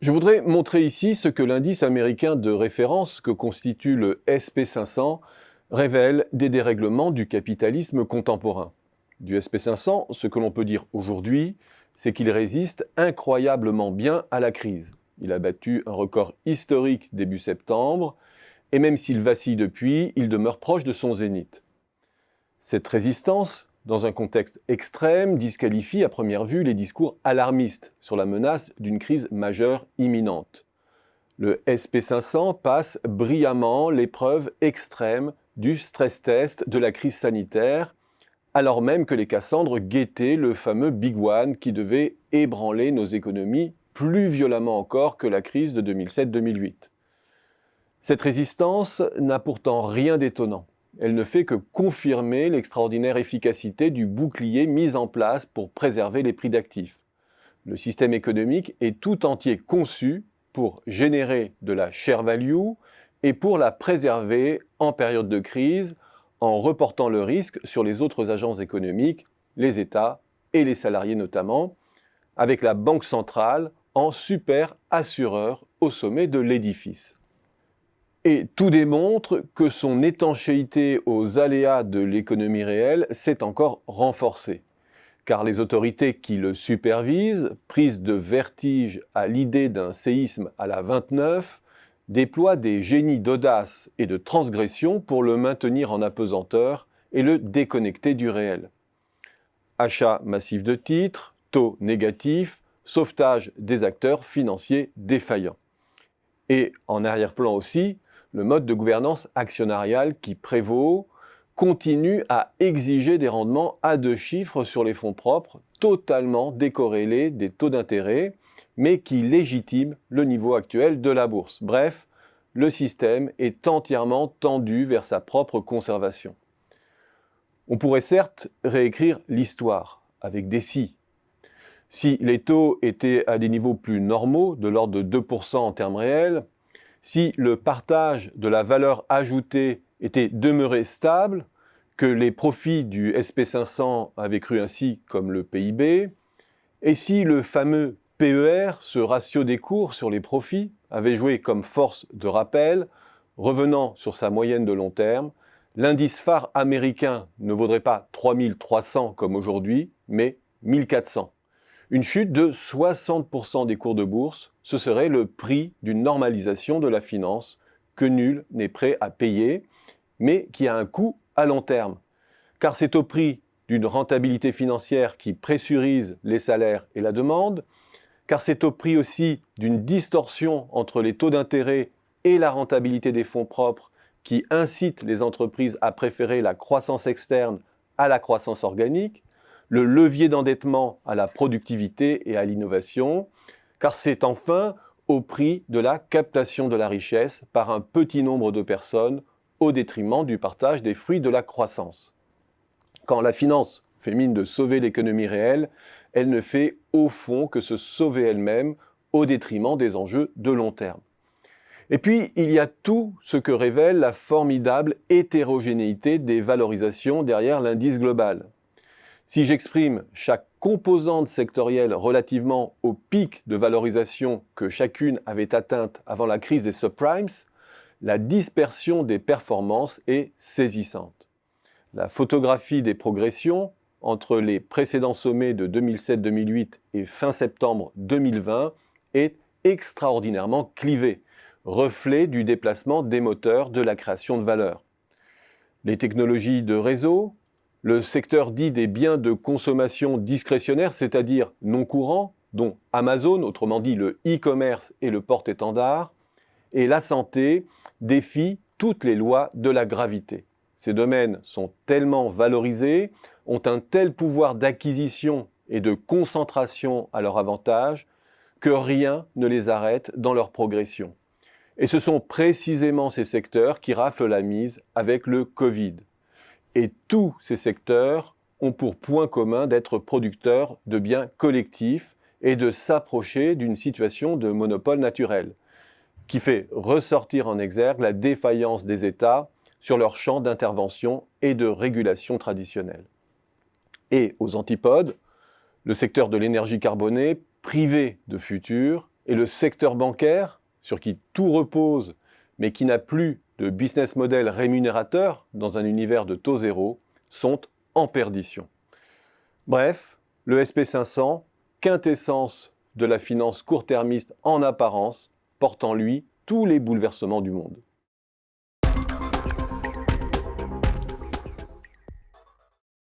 Je voudrais montrer ici ce que l'indice américain de référence que constitue le SP500 révèle des dérèglements du capitalisme contemporain. Du SP500, ce que l'on peut dire aujourd'hui, c'est qu'il résiste incroyablement bien à la crise. Il a battu un record historique début septembre, et même s'il vacille depuis, il demeure proche de son zénith. Cette résistance, dans un contexte extrême, disqualifie à première vue les discours alarmistes sur la menace d'une crise majeure imminente. Le SP500 passe brillamment l'épreuve extrême du stress test de la crise sanitaire, alors même que les Cassandres guettaient le fameux Big One qui devait ébranler nos économies plus violemment encore que la crise de 2007-2008. Cette résistance n'a pourtant rien d'étonnant. Elle ne fait que confirmer l'extraordinaire efficacité du bouclier mis en place pour préserver les prix d'actifs. Le système économique est tout entier conçu pour générer de la share value et pour la préserver en période de crise en reportant le risque sur les autres agences économiques, les États et les salariés notamment, avec la Banque centrale en super assureur au sommet de l'édifice. Et tout démontre que son étanchéité aux aléas de l'économie réelle s'est encore renforcée, car les autorités qui le supervisent, prises de vertige à l'idée d'un séisme à la 29, déploient des génies d'audace et de transgression pour le maintenir en apesanteur et le déconnecter du réel. Achat massif de titres, taux négatifs, sauvetage des acteurs financiers défaillants. Et en arrière-plan aussi, le mode de gouvernance actionnariale qui prévaut continue à exiger des rendements à 2 chiffres sur les fonds propres, totalement décorrélés des taux d'intérêt, mais qui légitiment le niveau actuel de la bourse. Bref, le système est entièrement tendu vers sa propre conservation. On pourrait certes réécrire l'histoire avec des si. Si les taux étaient à des niveaux plus normaux, de l'ordre de 2% en termes réels, si le partage de la valeur ajoutée était demeuré stable, que les profits du SP500 avaient cru ainsi comme le PIB, et si le fameux PER, ce ratio des cours sur les profits, avait joué comme force de rappel, revenant sur sa moyenne de long terme, l'indice phare américain ne vaudrait pas 3300 comme aujourd'hui, mais 1400. Une chute de 60% des cours de bourse, ce serait le prix d'une normalisation de la finance que nul n'est prêt à payer, mais qui a un coût à long terme. Car c'est au prix d'une rentabilité financière qui pressurise les salaires et la demande, car c'est au prix aussi d'une distorsion entre les taux d'intérêt et la rentabilité des fonds propres qui incite les entreprises à préférer la croissance externe à la croissance organique, le levier d'endettement à la productivité et à l'innovation, car c'est enfin au prix de la captation de la richesse par un petit nombre de personnes au détriment du partage des fruits de la croissance. Quand la finance fait mine de sauver l'économie réelle, elle ne fait au fond que se sauver elle-même au détriment des enjeux de long terme. Et puis, il y a tout ce que révèle la formidable hétérogénéité des valorisations derrière l'indice global. Si j'exprime chaque composante sectorielle relativement au pic de valorisation que chacune avait atteinte avant la crise des subprimes, la dispersion des performances est saisissante. La photographie des progressions entre les précédents sommets de 2007-2008 et fin septembre 2020 est extraordinairement clivée, reflet du déplacement des moteurs de la création de valeur. Les technologies de réseau, le secteur dit des biens de consommation discrétionnaire, c'est-à-dire non courants, dont Amazon, autrement dit le e-commerce et le porte-étendard, et la santé défient toutes les lois de la gravité. Ces domaines sont tellement valorisés, ont un tel pouvoir d'acquisition et de concentration à leur avantage, que rien ne les arrête dans leur progression. Et ce sont précisément ces secteurs qui raflent la mise avec le Covid. Et tous ces secteurs ont pour point commun d'être producteurs de biens collectifs et de s'approcher d'une situation de monopole naturel, qui fait ressortir en exergue la défaillance des États sur leur champ d'intervention et de régulation traditionnel. Et aux antipodes, le secteur de l'énergie carbonée, privé de futur, et le secteur bancaire, sur qui tout repose, mais qui n'a plus de business model rémunérateur dans un univers de taux zéro, sont en perdition. Bref, le SP500, quintessence de la finance court-termiste en apparence, porte en lui tous les bouleversements du monde.